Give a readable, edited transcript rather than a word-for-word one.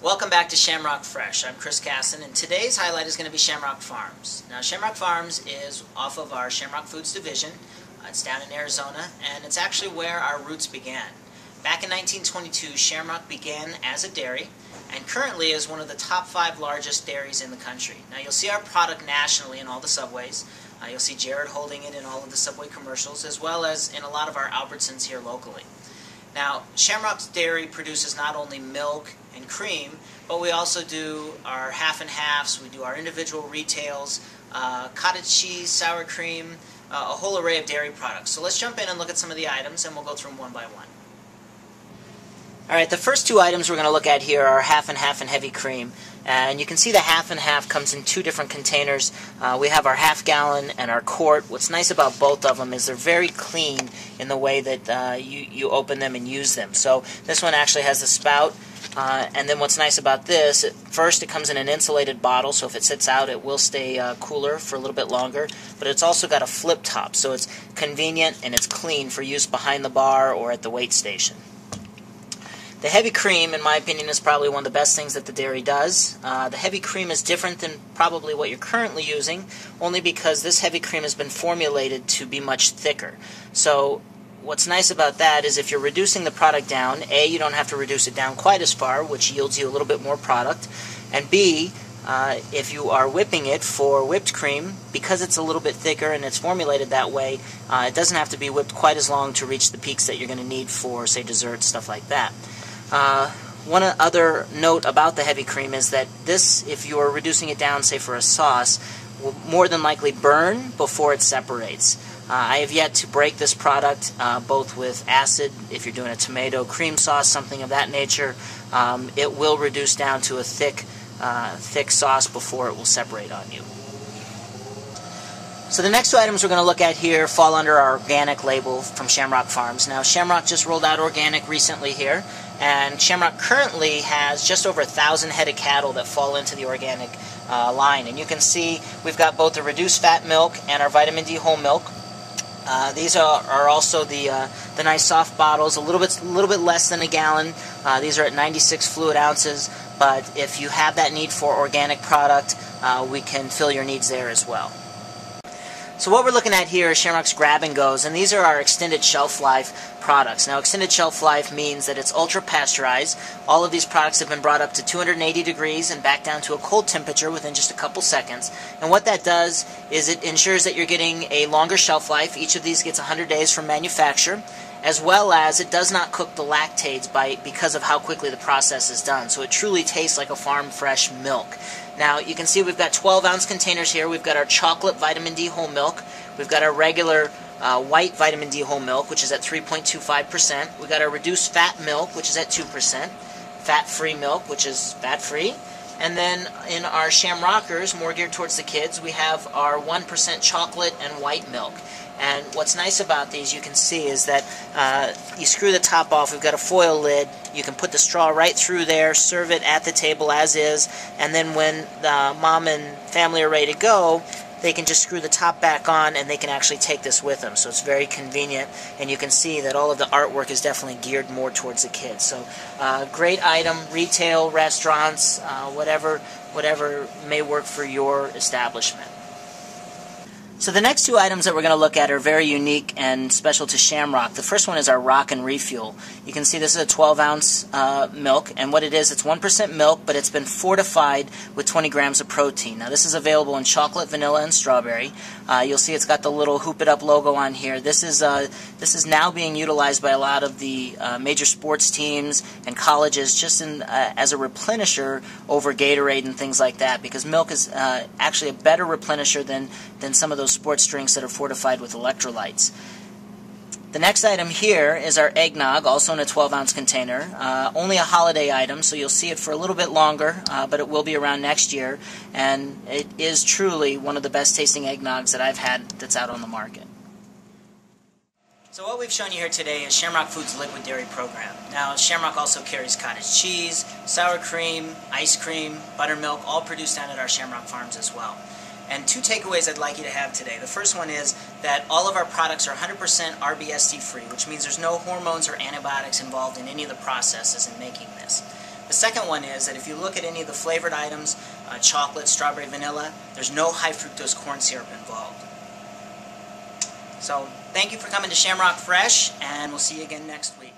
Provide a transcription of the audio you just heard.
Welcome back to Shamrock Fresh. I'm Chris Casson, and today's highlight is going to be Shamrock Farms. Now, Shamrock Farms is off of our Shamrock Foods division. It's down in Arizona, and it's actually where our roots began. Back in 1922, Shamrock began as a dairy, and currently is one of the top 5 largest dairies in the country. Now, you'll see our product nationally in all the Subways. You'll see Jared holding it in all of the Subway commercials, as well as in a lot of our Albertsons here locally. Now, Shamrock's dairy produces not only milk and cream, but we also do our half and halves, we do our individual retails, cottage cheese, sour cream, a whole array of dairy products. So let's jump in and look at some of the items, and we'll go through them one by one. Alright, the first 2 items we're going to look at here are half and half and heavy cream. And you can see the half and half comes in 2 different containers. We have our half gallon and our quart. What's nice about both of them is they're very clean in the way that you open them and use them. So this one actually has the spout. And then what's nice about this, first it comes in an insulated bottle, so if it sits out it will stay cooler for a little bit longer. But it's also got a flip top, so it's convenient and it's clean for use behind the bar or at the weight station. The heavy cream, in my opinion, is probably one of the best things that the dairy does. The heavy cream is different than probably what you're currently using, only because this heavy cream has been formulated to be much thicker. So what's nice about that is if you're reducing the product down, A, you don't have to reduce it down quite as far, which yields you a little bit more product, and B, if you are whipping it for whipped cream, because it's a little bit thicker and it's formulated that way, it doesn't have to be whipped quite as long to reach the peaks that you're going to need for, say, desserts, stuff like that. One other note about the heavy cream is that this, if you are reducing it down, say for a sauce, will more than likely burn before it separates. I have yet to break this product, both with acid, if you're doing a tomato cream sauce, something of that nature. It will reduce down to a thick sauce before it will separate on you. So the next 2 items we're going to look at here fall under our organic label from Shamrock Farms. Now, Shamrock just rolled out organic recently here, and Shamrock currently has just over 1,000 head of cattle that fall into the organic line. And you can see we've got both the reduced fat milk and our vitamin D whole milk. These are also the nice soft bottles, a little bit less than a gallon. These are at 96 fluid ounces, but if you have that need for organic product, we can fill your needs there as well. So what we're looking at here is Shamrock's Grab and Goes, and these are our extended shelf life products. Now, extended shelf life means that it's ultra pasteurized. All of these products have been brought up to 280 degrees and back down to a cold temperature within just a couple seconds. And what that does is it ensures that you're getting a longer shelf life. Each of these gets 100 days from manufacture, as well as it does not cook the lactates because of how quickly the process is done. So it truly tastes like a farm fresh milk. Now, you can see we've got 12-ounce containers here. We've got our chocolate vitamin D whole milk. We've got our regular white vitamin D whole milk, which is at 3.25%. We've got our reduced fat milk, which is at 2%. Fat-free milk, which is fat-free. And then in our Shamrockers, more geared towards the kids, we have our 1% chocolate and white milk. And what's nice about these, you can see, is that you screw the top off. We've got a foil lid. You can put the straw right through there, serve it at the table as is, and then when the mom and family are ready to go, they can just screw the top back on and they can actually take this with them. So it's very convenient, and you can see that all of the artwork is definitely geared more towards the kids. So great item, retail, restaurants, whatever may work for your establishment. So the next 2 items that we're going to look at are very unique and special to Shamrock. The first one is our Rock and Refuel. You can see this is a 12-ounce milk, and what it is, it's 1% milk, but it's been fortified with 20 grams of protein. Now, this is available in chocolate, vanilla, and strawberry. You'll see it's got the little Hoop It Up logo on here. This is now being utilized by a lot of the major sports teams and colleges just as a replenisher over Gatorade and things like that, because milk is actually a better replenisher than some of those sports drinks that are fortified with electrolytes. The next item here is our eggnog, also in a 12-ounce container. Only a holiday item, so you'll see it for a little bit longer, but it will be around next year. And it is truly one of the best tasting eggnogs that I've had that's out on the market. So what we've shown you here today is Shamrock Foods Liquid Dairy Program. Now, Shamrock also carries cottage cheese, sour cream, ice cream, buttermilk, all produced down at our Shamrock Farms as well. And 2 takeaways I'd like you to have today. The first one is that all of our products are 100% RBST free, which means there's no hormones or antibiotics involved in any of the processes in making this. The second one is that if you look at any of the flavored items, chocolate, strawberry, vanilla, there's no high fructose corn syrup involved. So thank you for coming to Shamrock Fresh, and we'll see you again next week.